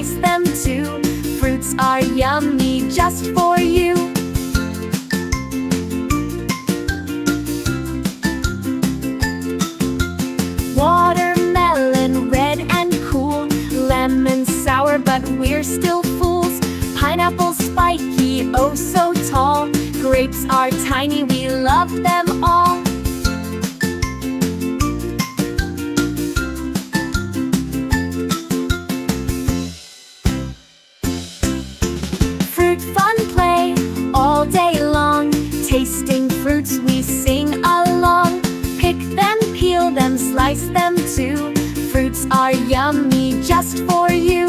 slice them too. Fruits are yummy just for you. Watermelon, red and cool. Lemon, sour, but we're still fools. Pineapple, spiky, oh so tall. Grapes are tiny, we love them all. Fruit fun play all day long. Tasting fruits we sing along. Pick them, peel them, slice them too. Fruits are yummy just for you.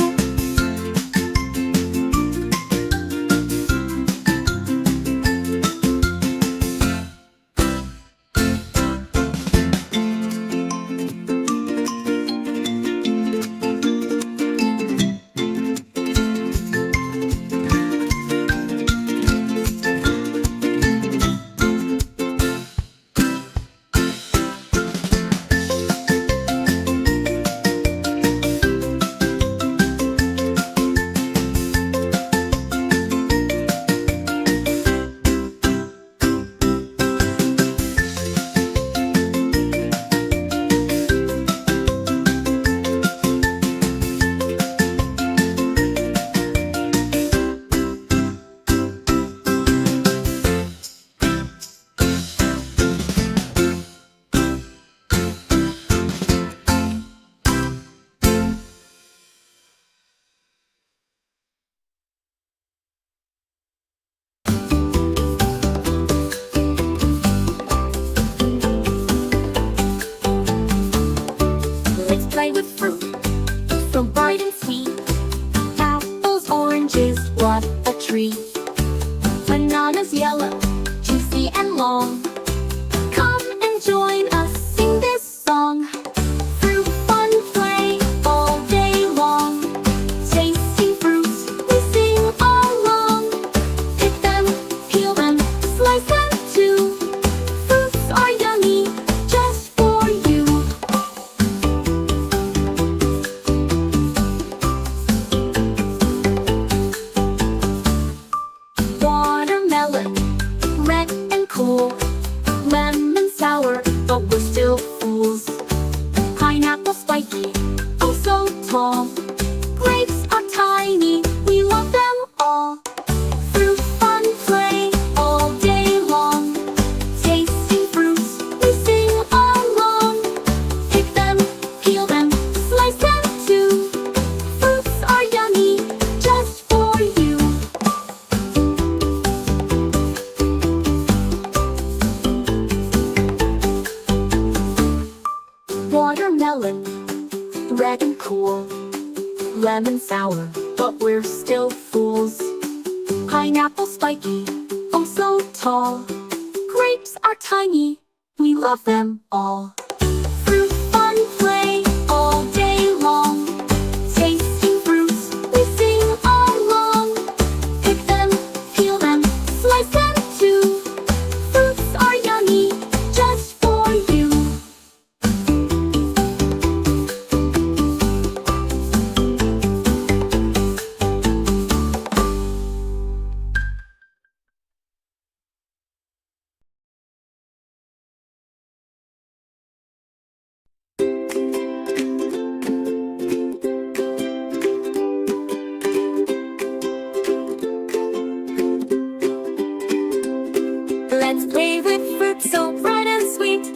Play with fruit, so bright and sweet. Apples, oranges, what a treat. Bananas yellow, juicy and long. Come and join us, sing this song. Fruit fun play all day long. Tasting fruits, we sing along. Pick them, peel them, slice them too. Fruits are yummy just for you. Watermelon, red and cool. Lemon, sour, but we're still fools. Pineapple, spiky, oh so tall. Grapes are tiny, we love them all. Fruit fun play all day long. Tasting fruits, we sing along. Pick them, peel them, slice them too. Fruits are yummy just for you. Watermelon, red and cool. Lemon, sour, but we're still fools. Pineapple, spiky, oh so tall. Grapes are tiny, we love them all. Fruit fun play all day long. Tasting fruits, we sing along. Pick them, peel them, slice them too. Fruits are yummy just for you. Let's play with fruit so bright and sweet.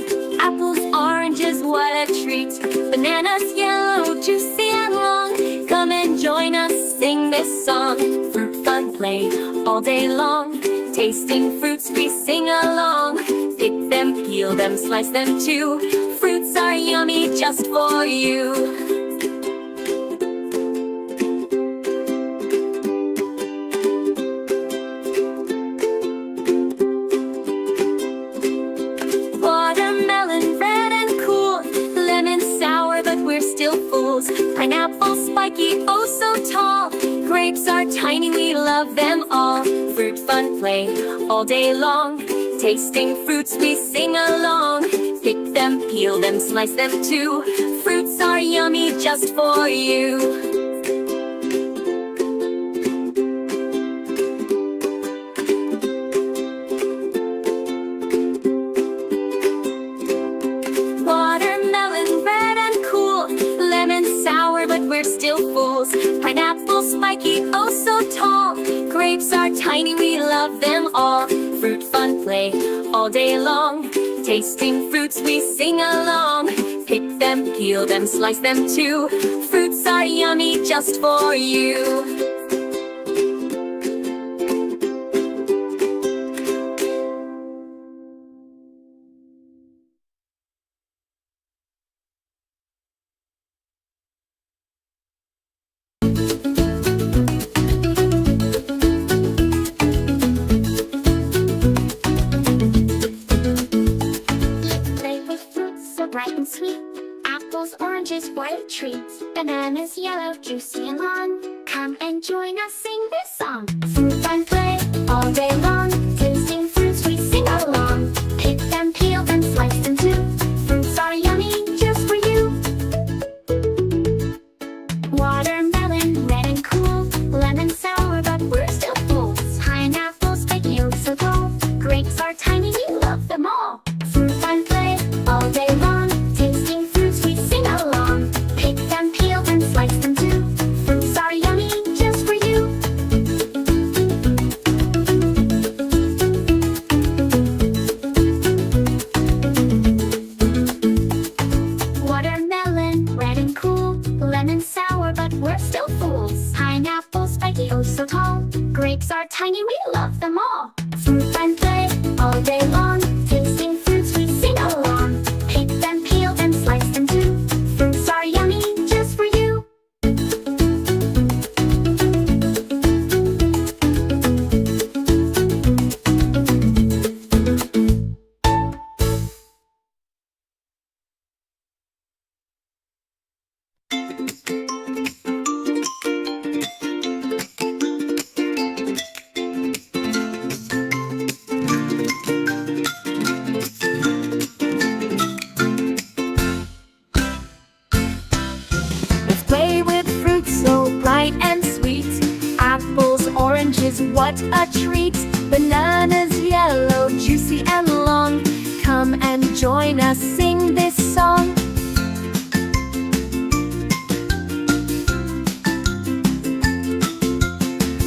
Apples, oranges, what a treat. Bananas, yellow, juicy and long. Come and join us, sing this song. Fruit fun play all day long. Tasting fruits, we sing along. Pick them, peel them, slice them too. Fruits are yummy just for you. Watermelon, red and cool. Lemon, sour, but we're still fools. Pineapple, spiky, oh so tall. Grapes are tiny, we love them all. Fruit fun play all day long. Tasting fruits, we sing along. Pick them, peel them, slice them too. Fruits are yummy just for you. spiky, oh so tall. Grapes are tiny, we love them all. Fruit fun play all day long. Tasting fruits, we sing along. Pick them, peel them, slice them too. Fruits are yummy just for you. Bright and sweet. Apples, oranges, white treats. Bananas, yellow, juicy and long. Come and join us, sing this song. Fruit fun play all day long. Tasting fruits, we sing along. Pick them, peel them, slice them too. Fruits are yummy just for you. Watermelon, red and cool. Lemon sour, but we're still fools. Pineapple, spiky, oh so tall. Grapes are tiny, we love them all. Fruit fun play all day long. Oh so tall, grapes are tiny, we love them all. Fruit fun play all day long. Tasting fruits, we sing along. Pick them, peel them, slice them too. Fruits are yummy just for you. What a treat! Bananas yellow, juicy and long. Come and join us, sing this song.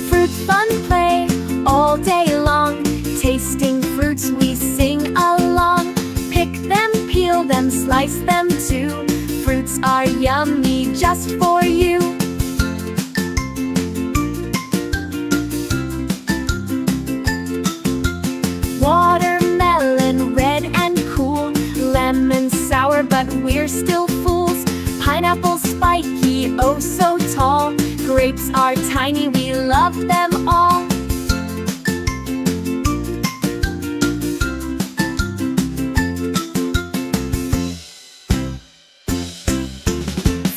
Fruit fun play all day long. Tasting fruits, we sing along. Pick them, peel them, slice them too. Fruits are yummy just for you. Watermelon, red and cool. Lemon sour, but we're still fools. Pineapple, spiky, oh so tall. Grapes are tiny, we love them all.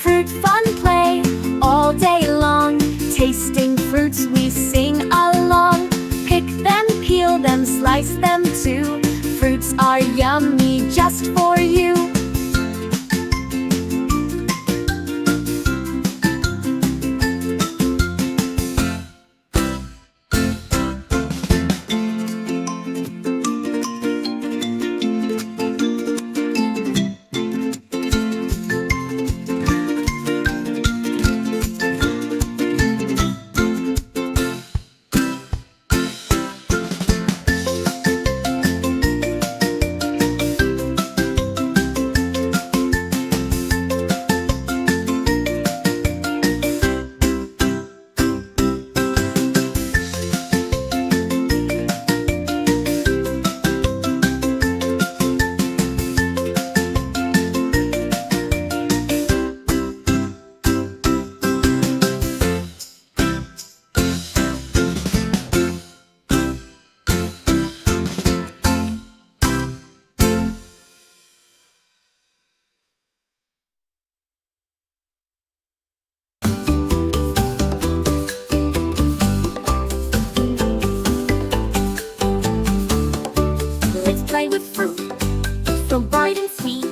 Fruit fun play all day long. Tasting fruits, we sing along. Pick them, peel them, slice them too. Fruits are yummy just for you. Play with fruit, so bright and sweet.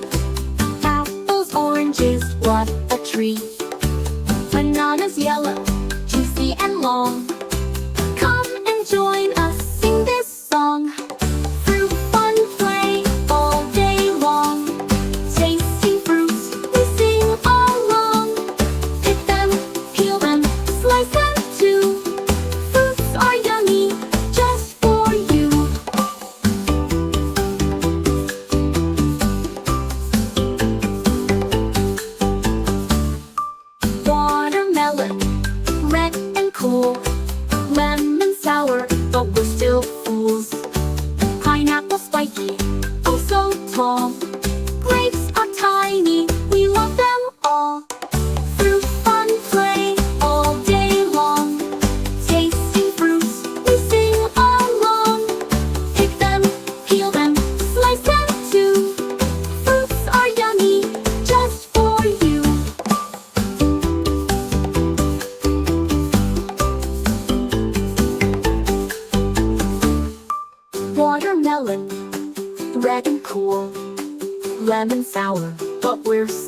Apples, oranges, what a treat. Bananas yellow, juicy and long. Come and join us, sing this song. Fruit fun play all day long. Tasting fruits, we sing along. Pick them, peel them, slice them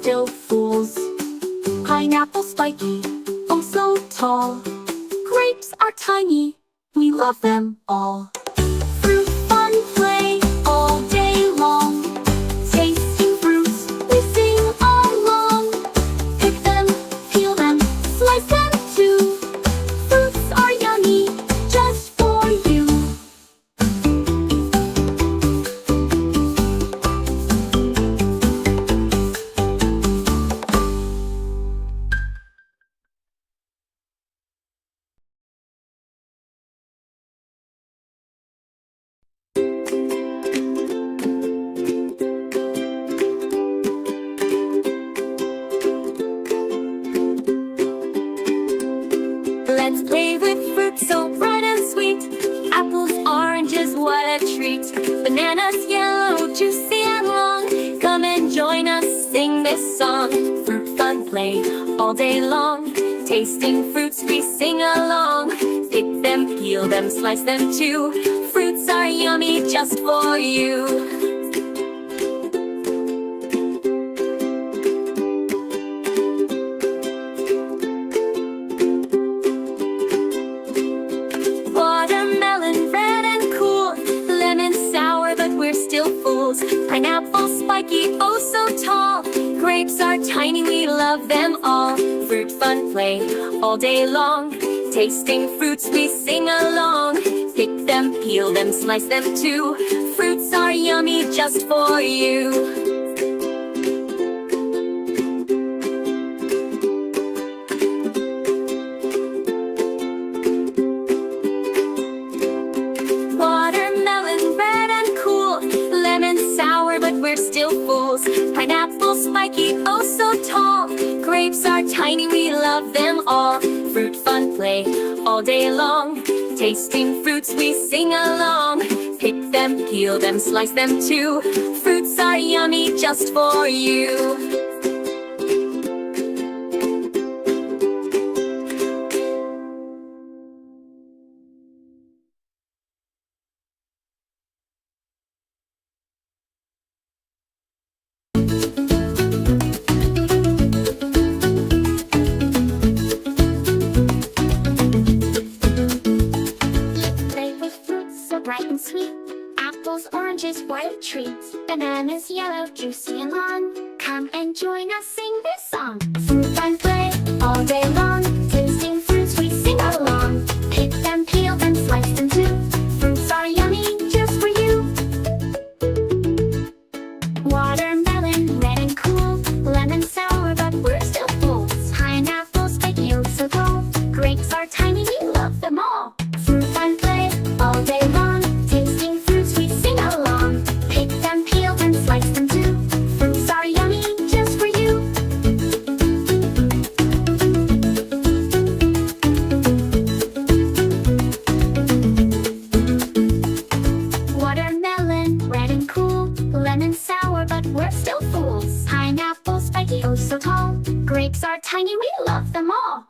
still fools. Pineapple spiky, oh so tall. Grapes are tiny, we love them all. Fruit fun play all day long. Tasting fruits, we sing along. Pick them, peel them, slice them too. Fruits are yummy, just for you. Let's play with fruit so bright and sweet. Apples, oranges, what a treat. Bananas, yellow, juicy and long. Come and join us, sing this song. Fruit fun play all day long. Tasting fruits, we sing along. Pick them, peel them, slice them too. Fruits are yummy just for you. Watermelon, red and cool. Lemon, sour, but we're still fools. Pineapple, spiky, oh so tall. Grapes are tiny, we love them all. Fruit fun play all day long. Tasting fruits, we sing along. Pick them, peel them, slice them too. Fruits are yummy just for you. Watermelon, red and cool. Lemon, sour, but we're still fools. Pineapple, spiky, oh so tall. Grapes are tiny, we love them all. Fruit fun play all day long. Tasting fruits, we sing along. Pick them, peel them, slice them too. Fruits are yummy just for you. Bright and sweet. Apples, oranges, white treats. Bananas, yellow, juicy and long. Come and join us, sing this song. Fruit fun play all day long. Tasting fruits, we sing along. Pick them, peel them, slice them too. Fruits are yummy just for you. Watermelon, red and cool. Lemon, sour, but we're still fools. Pineapple, spiky, oh so tall. Grapes are tiny, we love them all. Fruit fun play all day long. Tasting fruits, we sing along. Pick them, peel them, slice them too. Fruits are yummy just for you. Watermelon, red and cool. Lemon, sour, but we're still fools. Pineapple, spiky, oh so tall. Grapes are tiny, we love them all.